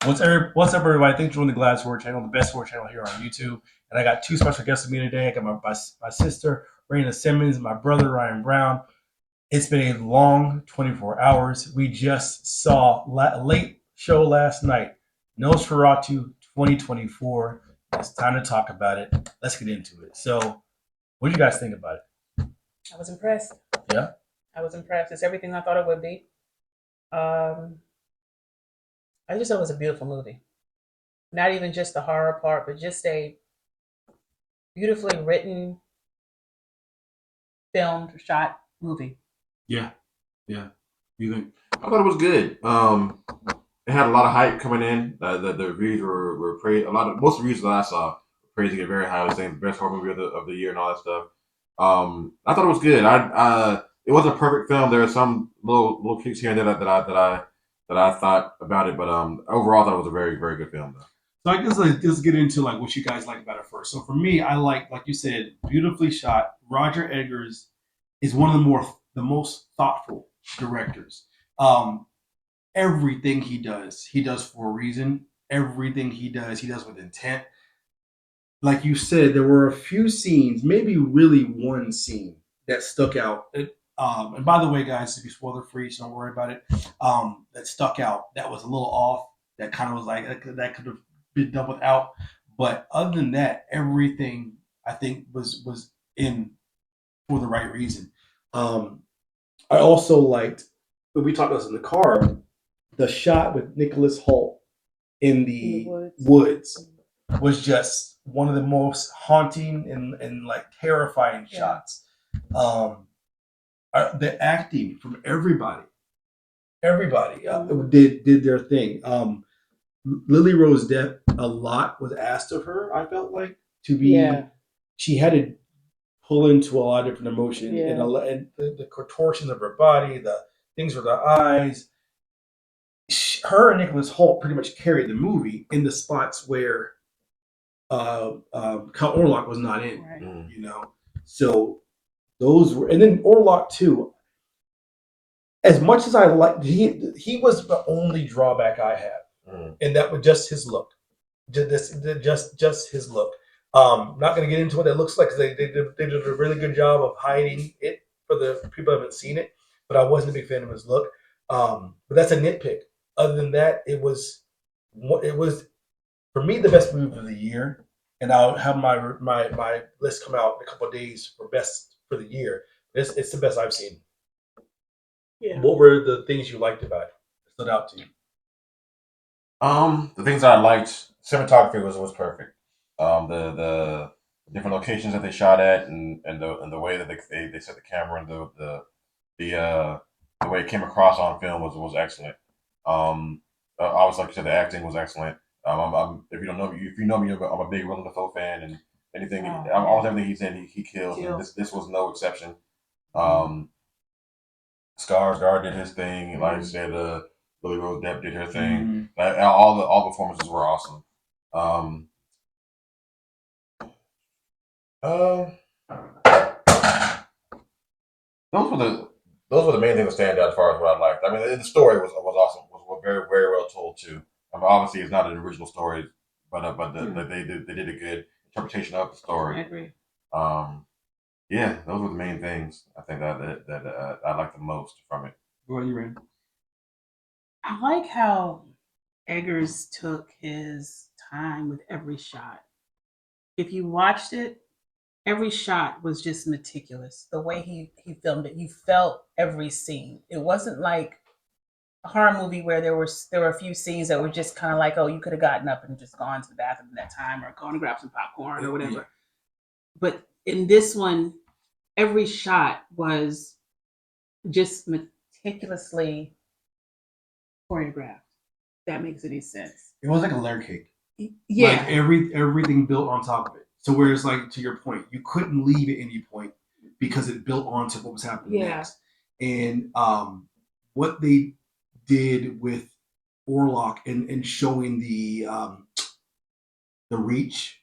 What's up, everybody? Thanks for joining the Glad Sword channel, the best sword channel here on YouTube. And I got two special guests with me today. I got my sister, Raina Simmons, and my brother, Ryan Brown. It's been a long 24 hours. We just saw a late show last night, Nosferatu 2024. It's time to talk about it. Let's get into it. So, what do you guys think about I was impressed. it? Yeah? I was impressed. It's everything I thought it would be. Um, I just thought it was a beautiful movie. Not even just the horror part, but just a beautifully written, filmed, shot movie. Yeah, yeah. You think? I thought it was good. It had a lot of hype coming in. The reviews were praised. Most reviews that I saw were praising it very highly, saying the best horror movie of the year and all that stuff. I thought it was good. It wasn't a perfect film. There were some little kicks here and there that I thought about it, but overall, I thought it was a very very good film. Though. So I guess let's get into like what you guys like about it first. So for me, I like you said, beautifully shot. Roger Eggers is one of the most thoughtful directors. Um, Everything he does for a reason. Everything he does with intent. Like you said, there were a few scenes, maybe really one scene that stuck out. And by the way, guys, to be spoiler free, so don't worry about it. That stuck out. That was a little off. That kind of was like that could have been done without. But other than that, everything I think was in for the right reason. Um, I also liked when we talked about this in the car, the shot with Nicholas Hoult in the woods was just one of the most haunting and like terrifying shots. Um, the acting from everybody did their thing. Lily Rose Depp, a lot was asked of her. I felt like to be, she had to pull into a lot of different emotions and the contortions of her body, the things with her eyes. Her and Nicholas Hoult pretty much carried the movie in the spots where Count Orlok was not in. Right. You know, so those were, and then Orlok too. As much as I liked, he was the only drawback I had, and that was just his look, just his look. Not going to get into what it looks like because they did a really good job of hiding it for the people who haven't seen it. But I wasn't a big fan of his look. But that's a nitpick. Other than that, it was for me the best movie of the year, and I'll have my list come out in a couple of days for best for the year. It's the best I've seen. Yeah. What were the things you liked about it? That stood out to you? The things that I liked, cinematography was perfect. The different locations that they shot at, and the way that they set the camera, and the way it came across on film was excellent. Obviously, like you said, the acting was excellent. If you don't know, if you know me, I'm a big Willem Dafoe fan, and almost everything he's in, he kills. And this was no exception. Skarsgård did his thing. Like I said, Lily Rose Depp did her thing. All the performances were awesome. Uh, those were the main things that stand out as far as what I liked. I mean, the story was awesome. Was very very well told too. Obviously, it's not an original story, but they did a good interpretation of the story. I agree. Yeah, those were the main things I think that I liked the most from it. What are you ready? I like how Eggers took his time with every shot. If you watched it, every shot was just meticulous. The way he filmed it, you felt every scene. It wasn't like a horror movie where there were a few scenes that were just kind of like, oh, you could have gotten up and just gone to the bathroom at that time or gone to grab some popcorn or whatever. But in this one, every shot was just meticulously choreographed. If that makes any sense. It was like a layer cake. Yeah. Like everything built on top of it. So whereas like to your point, you couldn't leave at any point because it built onto what was happening next. And what they did with Orlok and showing the reach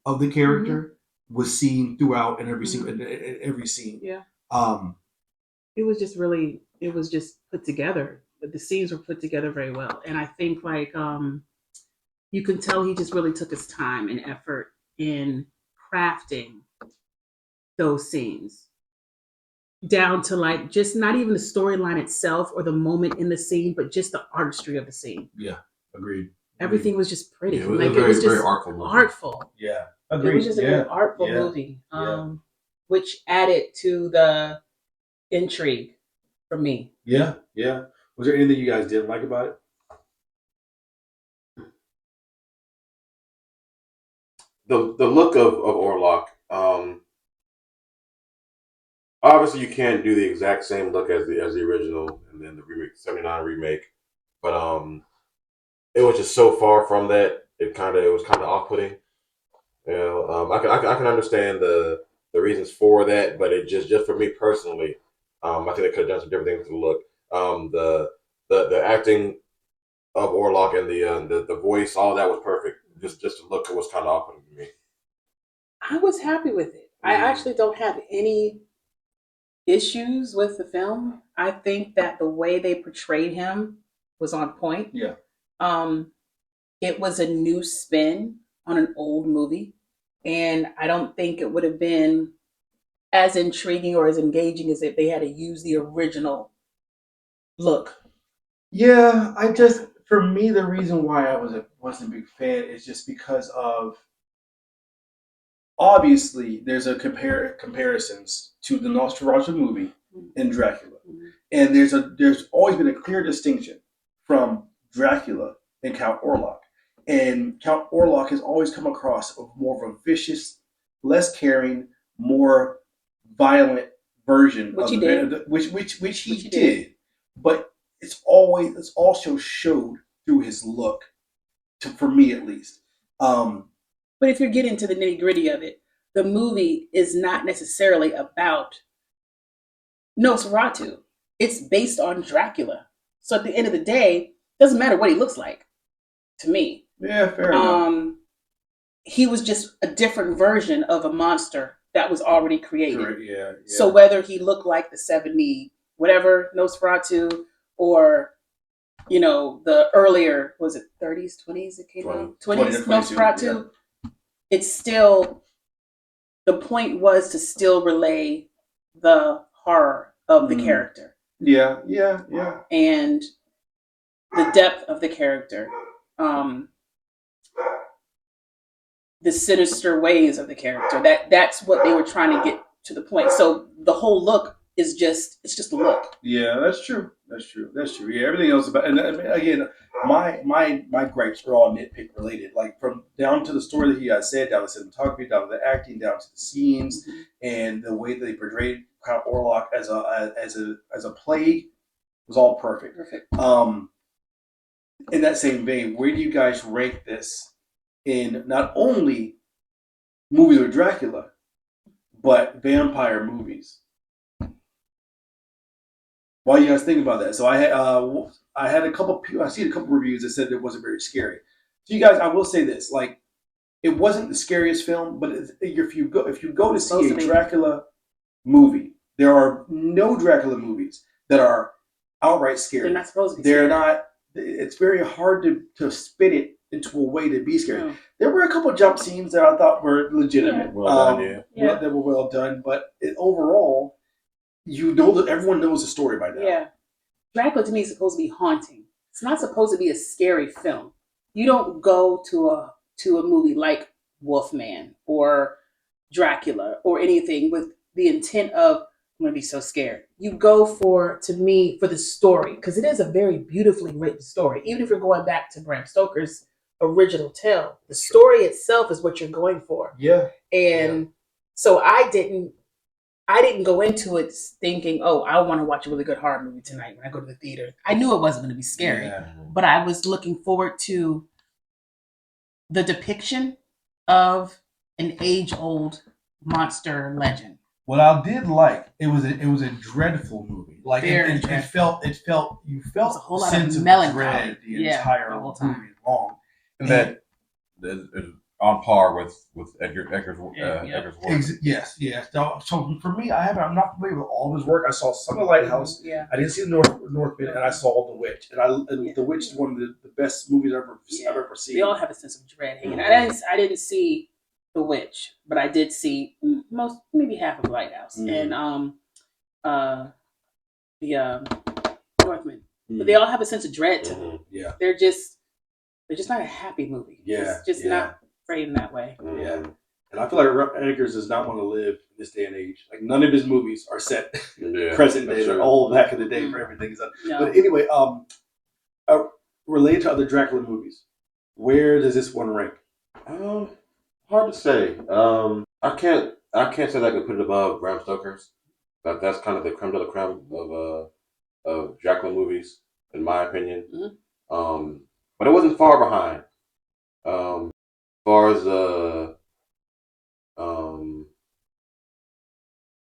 of the character was seen throughout in every every scene. Yeah. It was just put together. But the scenes were put together very well. And I think like You can tell he just really took his time and effort in crafting those scenes down to like just not even the storyline itself or the moment in the scene, but just the artistry of the scene. Yeah, agreed. Everything was just pretty. Yeah, it was like a very, it was just very artful movie. artful. Yeah, It agreed. was just a very artful yeah. movie, Yeah. which added to the intrigue for me. Yeah, yeah. Was there anything you guys didn't like about it? The look of Orlok. Obviously, you can't do the exact same look as the original and then the remake '79 remake, but it was just so far from that. It was kind of off putting. You know, I can understand the reasons for that, but it just for me personally, I think they could have done some different things with the look. The acting of Orlok and the voice, all that was perfect. Just the look was kind of off putting to me. I was happy with it. I actually don't have any issues with the film. I think that the way they portrayed him was on point. Yeah. Um, it was a new spin on an old movie, and I don't think it would have been as intriguing or as engaging as if they had to use the original look. Yeah, I just for me the reason why wasn't a big fan is just because of obviously there's a comparisons to the Nosferatu movie and Dracula, and there's always been a clear distinction from Dracula and Count Orlok, and Count Orlok has always come across of more of a vicious, less caring, more violent version Which of he the did. which he did, but it's also showed through his look, for me at least. Um, But if you're getting to the nitty gritty of it, the movie is not necessarily about Nosferatu. It's based on Dracula. So at the end of the day, it doesn't matter what he looks like to me. yeah, fair enough. He was just a different version of a monster that was already created. Correct, yeah. So whether he looked like the 70, whatever Nosferatu, or the earlier, was it 30s, 20s it came out? 20s Nosferatu, it's still, the point was to still relay the horror of the character. Yeah. And the depth of the character. The sinister ways of the character. That's what they were trying to get to the point. So the whole look is just a look. Yeah, that's true. Yeah, everything else about, and again, my gripes are all nitpick related, like from down to the story that you guys said, down to the cinematography, down to the acting, down to the scenes, and the way that they portrayed Count Orlok as a plague was all perfect. In that same vein, where do you guys rank this in not only movies with Dracula, but vampire movies? Why do you guys think about that? So I had a couple. I seen a couple reviews that said it wasn't very scary. So you guys, I will say this: like, it wasn't the scariest film, but if you go to see a Dracula movie, there are no Dracula movies that are outright scary. They're not supposed to be. They're not. It's very hard to spin it into a way to be scary. No. There were a couple jump scenes that I thought were legitimate. Yeah. Well done, yeah. They were well done, but overall, that everyone knows the story by now. Yeah, Dracula to me is supposed to be haunting. It's not supposed to be a scary film. You don't go to a movie like Wolfman or Dracula or anything with the intent of, I'm going to be so scared. You go for the story, because it is a very beautifully written story. Even if you're going back to Bram Stoker's original tale, the story itself is what you're going for. Yeah. And so I didn't go into it thinking, oh, I want to watch a really good horror movie tonight when I go to the theater. I knew it wasn't going to be scary, but I was looking forward to the depiction of an age-old monster legend. What I did like, it was a dreadful movie. Like it felt you felt a whole lot sense of of melancholy. dread the entire movie long. And that on par with Edgar's Yeah. Edgar's work. Yes. So for me, I'm not familiar with all of his work. I saw some of the Lighthouse. Yeah. I didn't see the Northman, and I saw The Witch. And The Witch is one of the best movies I've ever seen. We all have a sense of dread. I didn't see The Witch, but I did see maybe half of Lighthouse and the Northman. But they all have a sense of dread to them. Yeah. They're just not a happy movie. Yeah. It's just not framed that way. Yeah. And I feel like Eggers does not want to live in this day and age. Like none of his movies are set present day. They're all back in the day for everything. So, No. But anyway, related to other Dracula movies, where does this one rank? Hard to say. I can't say that I could put it above Bram Stoker's. That's kind of the creme de la creme of Dracula movies, in my opinion. Mm-hmm. But it wasn't far behind. As far as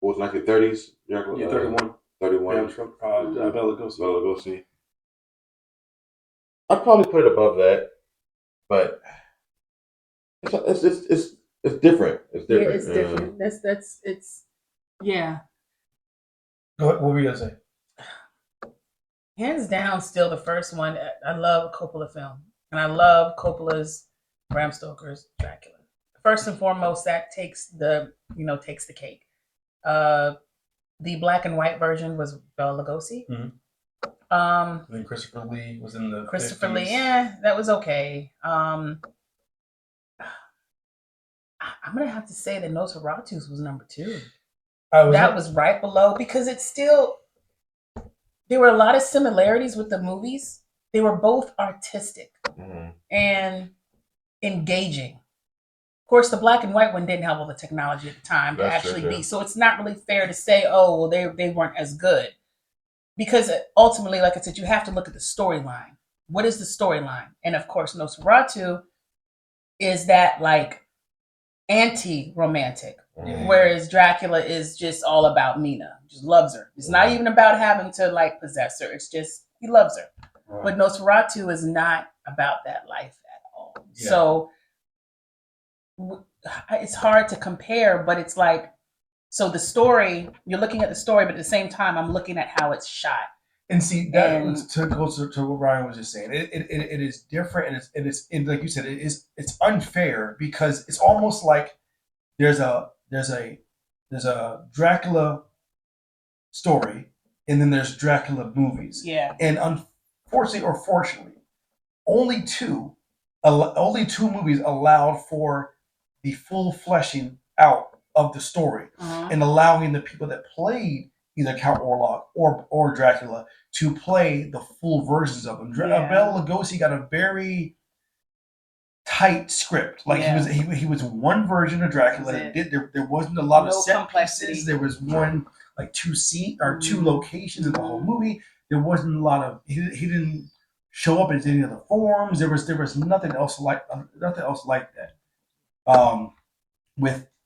what was 1930s Dracula? Yeah, 31. 31. Bela Lugosi. Bela Lugosi. I'd probably put it above that, but it's different. It's different. Yeah, it's different. It's yeah. Go ahead. What were you gonna say? Hands down, still the first one. I love Coppola film, and I love Coppola's Bram Stoker's Dracula. First and foremost, that takes the cake. The black and white version was Bela Lugosi. Mm-hmm. Then Christopher Lee was in the Christopher 50s. Lee. Yeah, that was okay. I'm gonna have to say that Nosferatu was number 2. That was right below because it's still. There were a lot of similarities with the movies. They were both artistic and engaging. Of course, the black and white one didn't have all the technology at the time to actually be. So it's not really fair to say, oh, well, they weren't as good. Because ultimately, like I said, you have to look at the storyline. What is the storyline? And of course, Nosferatu is that like anti-romantic. Whereas Dracula is just all about Mina, just loves her. It's not even about having to like possess her. It's just he loves her. Right. But Nosferatu is not about that life at all. Yeah. So it's hard to compare, but it's like, so the story, you're looking at the story, but at the same time, I'm looking at how it's shot. And see, that goes to what Ryan was just saying. It is different, and like you said, it's unfair because it's almost like there's a Dracula story, and then there's Dracula movies. Yeah. And unfortunately or fortunately, only two movies allowed for the full fleshing out of the story and allowing the people that played either Count Orlok or Dracula to play the full versions of them. Bela Lugosi got a very tight script. Like he was one version of Dracula. There wasn't a lot of set pieces. There was two locations in the whole movie. There wasn't a lot of he didn't show up in any of the forms. There was nothing else like that.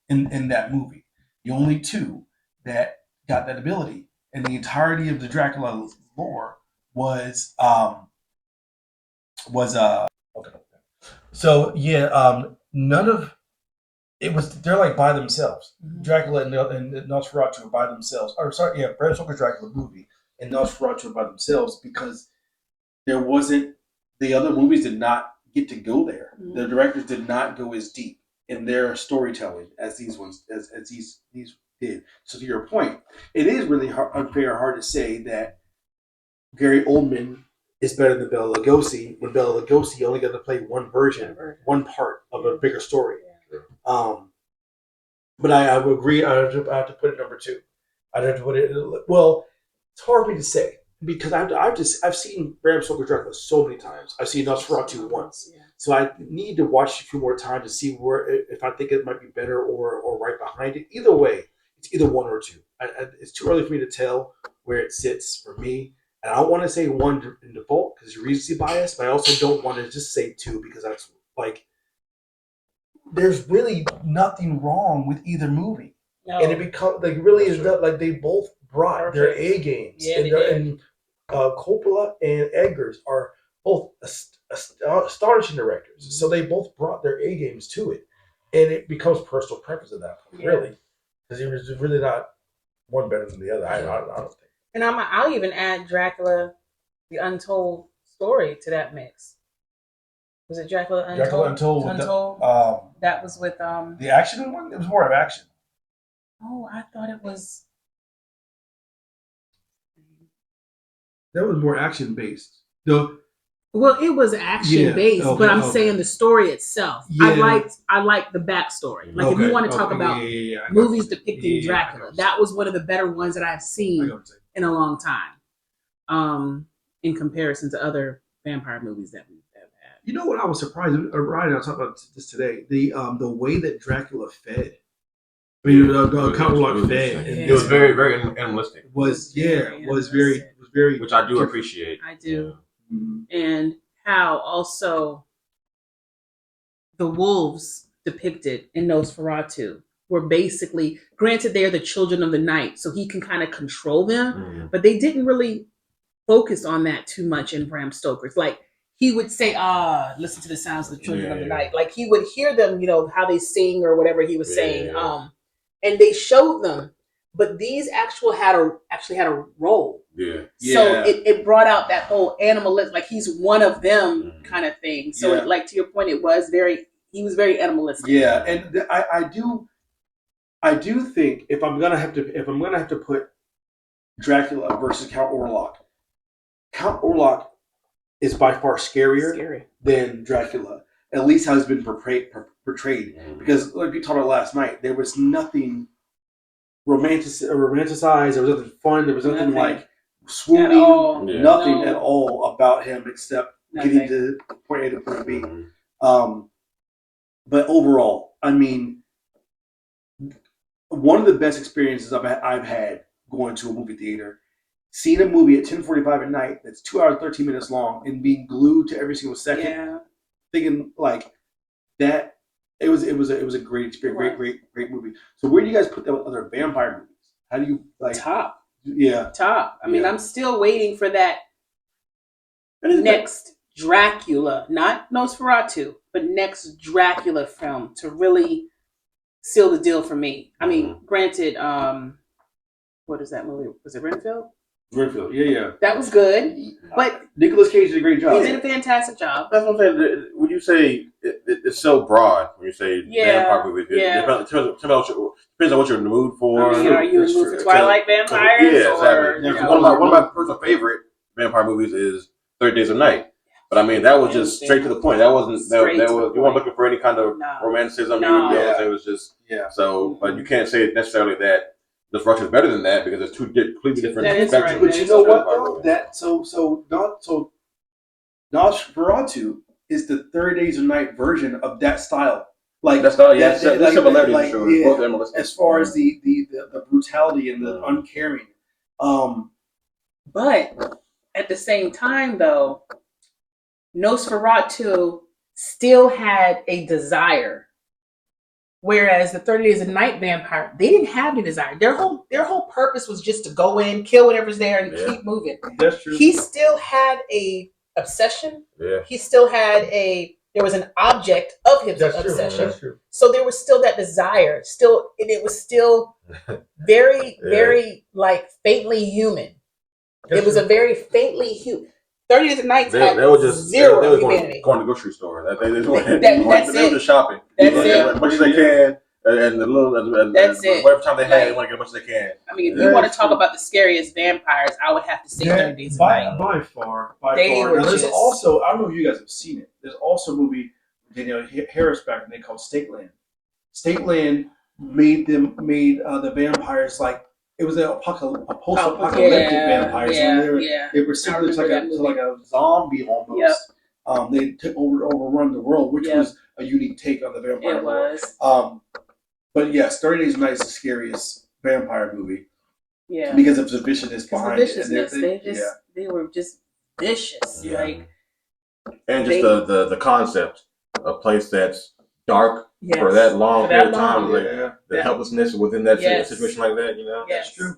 In that movie, the only two that got that ability and the entirety of the Dracula lore was okay. So none of it was. They're like by themselves. Mm-hmm. Dracula and Nosferatu are by themselves. Bram Stoker's Dracula movie and Nosferatu are by themselves because there wasn't. The other movies did not get to go there. Mm-hmm. The directors did not go as deep in their storytelling as these ones as these did. So to your point, it is really unfair, hard to say that Gary Oldman is better than Bela Lugosi when Bela Lugosi only got to play one part of a bigger story. Yeah. But I would agree. I have to put it number 2. I'd have to put it. Well, it's hard for me to say because I've seen Bram Stoker Dracula so many times. I've seen Nosferatu once. Yeah. So I need to watch a few more times to see if I think it might be better or right behind it. Either way, it's either 1 or 2. It's too early for me to tell where it sits for me. And I don't want to say 1 in default because you're recency bias, but I also don't want to just say 2 because that's like there's really nothing wrong with either movie. No. And it becomes like really is not like they both brought their A games. Yeah, and Coppola and Eggers are both astonishing directors. So they both brought their A games to it, and it becomes personal preference at that point, really, because it was really not one better than the other. I don't think. And I'll even add Dracula, the Untold Story to that mix. Was it Dracula Untold? Dracula Untold. That was with the action one. It was more of action. Oh, I thought it was. That was more action based. Well, it was action based, but I'm saying the story itself. Yeah. I liked the backstory. Like if you want to talk about movies depicting Dracula, that was one of the better ones that I've seen in a long time. In comparison to other vampire movies that we've had. You know what I was surprised? Ryan, I was talking about this today. The way that Dracula fed. I mean, Count Orlok fed. It was very, very animalistic. Was very, which I do appreciate. I do. And how also the wolves depicted in Nosferatu were basically, granted they're the children of the night, so he can kind of control them, but they didn't really focus on that too much in Bram Stoker's. Like he would say, listen to the sounds of the children of the night. Like he would hear them, how they sing or whatever he was saying. And they showed them, but these actually had a role. Yeah. So it brought out that whole animalistic, like he's one of them kind of thing. So like to your point, he was very animalistic. Yeah, and I do think if I'm gonna have to put Dracula versus Count Orlok is by far scarier than Dracula. At least how it's been portrayed. Because like we talked about last night, there was nothing romanticized. There was nothing fun. There was nothing like swooning. Nothing at all about him except getting to point A to point B. But overall, I mean, one of the best experiences I've had going to a movie theater, seeing a movie at 10:45 at night that's 2 hours 13 minutes long and being glued to every single second, thinking like that. It was a great experience, great movie. So where do you guys put that with other vampire movies? How do you like top? Yeah, top. I mean, I'm still waiting for that next Dracula, not Nosferatu, but next Dracula film to really seal the deal for me. I mean, granted, what is that movie? Was it Renfield? Renfield, yeah. That was good, but Nicolas Cage did a great job. He did a fantastic job. That's what I'm saying. When you say it's so broad, when you say vampire movies, it depends on what you're in the mood for. I mean, are you in the mood for Twilight vampires? Yeah, exactly. One of my personal favorite vampire movies is 30 Days of Night. But I mean, that was just straight to the point. That wasn't that was you weren't looking for any kind of romanticism. It was just So, but you can't say necessarily that Nosferatu is better than that because it's two completely different spectrums. But you know what though? So Nosferatu is the 30 Days of Night version of that style. Like that style, there's similarity for sure. Both as far as the brutality and the uncaring. But at the same time, though, Nosferatu still had a desire. Whereas the 30 Days of Night vampire, they didn't have any desire. Their whole purpose was just to go in, kill whatever's there, and keep moving. That's true. He still had a obsession. Yeah. He still had there was an object of his obsession. That's true. So there was still that desire. And it was still very, very like faintly human. It was a very faintly human. 30 Days of Night had zero humanity. Going to the grocery store. That's They were just shopping. That's it. As much as they can, and whatever time they had, they want to get as much as they can. I mean, if you want to talk about the scariest vampires, I would have to say 30 Days of Night. By far. Now, there's also, I don't know if you guys have seen it. There's also a movie with Daniel Harris back then called State Land. State Land made the vampires like. It was a post-apocalyptic vampires. They were simply like a zombie almost. Yep. They took overrun the world, which was a unique take on the vampire. It was. But yes, 30 Days of Night is the scariest vampire movie. Yeah. Because of the viciousness behind it. They were just vicious. Yeah. And just the concept, a place that's dark for that long period of time, the helplessness within that situation like that, Yes. That's true.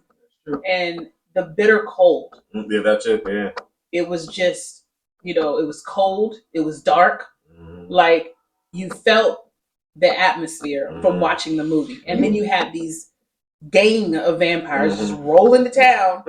And the bitter cold. Yeah, that's it. Yeah. It was just You know, it was cold, it was dark. Mhm. Like you felt the atmosphere from Mhm. watching the movie, and then you had these gang of vampires just Mhm. roll into town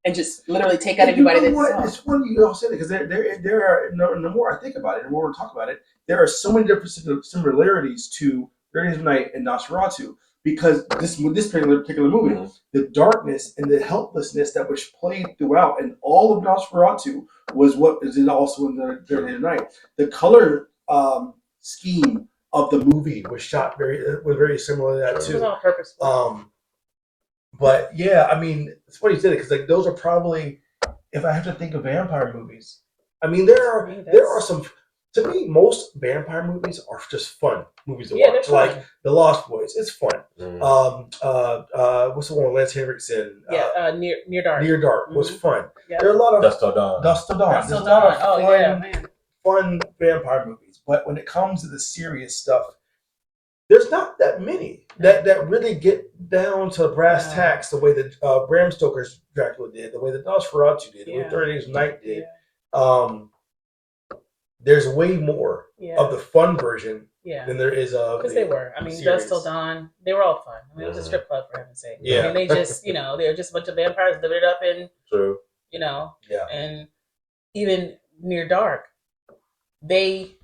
and just literally take out And you everybody know that what? saw. It's funny you all said it because there are the more I think about it, the more we talk about it, there are so many different similarities to 30 Days of Night and Nosferatu because this particular movie, Mhm. the darkness and the helplessness that was played throughout, and all of Nosferatu was what is also in the 30 Days of Night. The color scheme of the movie was shot very similar to that It was too. on purpose. But yeah, I mean, it's funny you said it because like those are probably, if I have to think of vampire movies, I mean there are some. To me, most vampire movies are just fun movies to watch. they're Like fun. The Lost Boys, it's fun. Mhm. What's the one with Lance Henriksen? Near Dark. Near Dark was Mhm. fun. Yeah. There are a lot of Dust Till Dawn. Dust Till Dawn. That's There's so a lot of done. Oh fun, yeah, man. fun vampire movies. But when it comes to the serious stuff, there's not that many that really get down to brass No. tacks the way that Bram Stoker's Dracula did, the way that Nosferatu did, the way Yeah. 30 Days of Night did. Yeah. There's way more Yeah. of the fun version Yeah. than there is of Because the they were. I mean, series. Dust Till Dawn, they were all fun. I mean, it was a strip club for heaven's sake. Yeah. I mean, they just, they were just a bunch of vampires living it up in, True. Yeah. and even Near Dark, they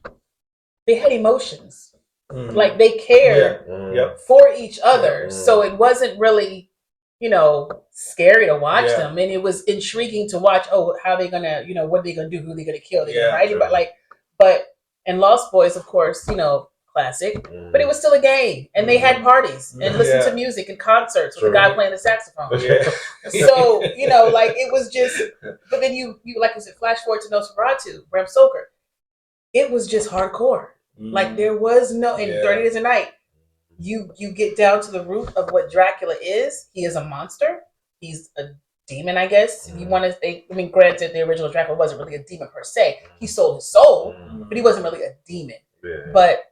had emotions. Mhm. Like they cared Mhm. Yep. for each other. Yeah. So it wasn't really, scary to watch Yeah. them. And it was intriguing to watch, how they gonna, what are they gonna do? Who are they gonna kill? They're Yeah, gonna write true. anybody but and Lost Boys, of course, classic. Mhm. But it was still a game. And they had parties and listened to Yeah. music and concerts with True. the guy playing the saxophone. Yeah. So, like it was just, but then you like you said, flash forward to Nosferatu, Bram Stoker. It was just hardcore. Like there was no, in Yeah. 30 Days a Night, you get down to the root of what Dracula is. He is a monster. He's a demon, I guess. If you want to say, I mean, granted, the original Dracula wasn't really a demon per se. He sold his soul, but he wasn't really a demon. Yeah. But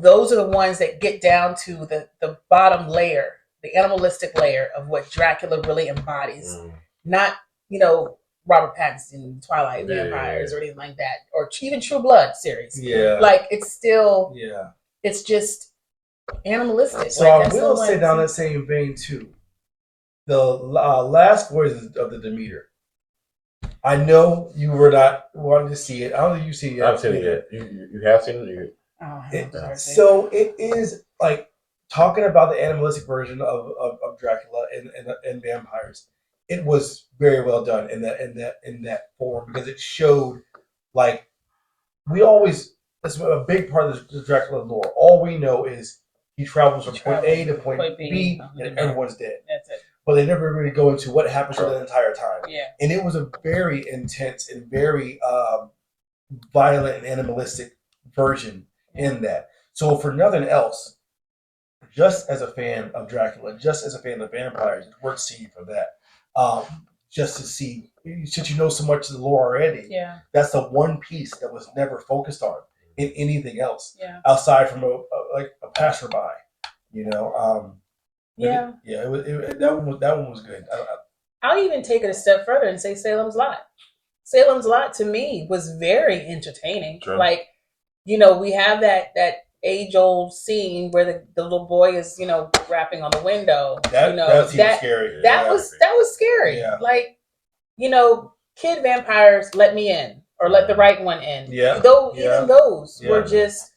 those are the ones that get down to the bottom layer, the animalistic layer of what Dracula really embodies. Not, Robert Pattinson, Twilight Vampires, or anything like that, or even True Blood series. Yeah. Like it's still, Yeah. it's just animalistic. So like, I that's will the say one- down that same vein too. The last voices of the Demeter. I know you were not wanting to see it. I don't think you've seen it yet. I haven't seen it yet. You have seen it? So it is like talking about the animalistic version of Dracula and vampires. It was very well done in that form because it showed like that's a big part of the Dracula lore. All we know is he travels from point A to point B and everyone's dead. That's it. But they never really go into what happens for the entire time. Yeah. And it was a very intense and very violent and animalistic version in that. So for nothing else, just as a fan of Dracula, just as a fan of vampires, it's worth seeing for that. Just to see, since you know so much of the lore already, that's the one piece that was never focused on in anything else, outside from a passerby, that one was good. I'll even take it a step further and say Salem's Lot. Salem's Lot to me was very entertaining. True. Like, we have that age-old scene where the little boy is, rapping on the window. That seemed scary. That was scary. Yeah. Like, kid vampires let me in or let the right one in. Yeah. Even those were just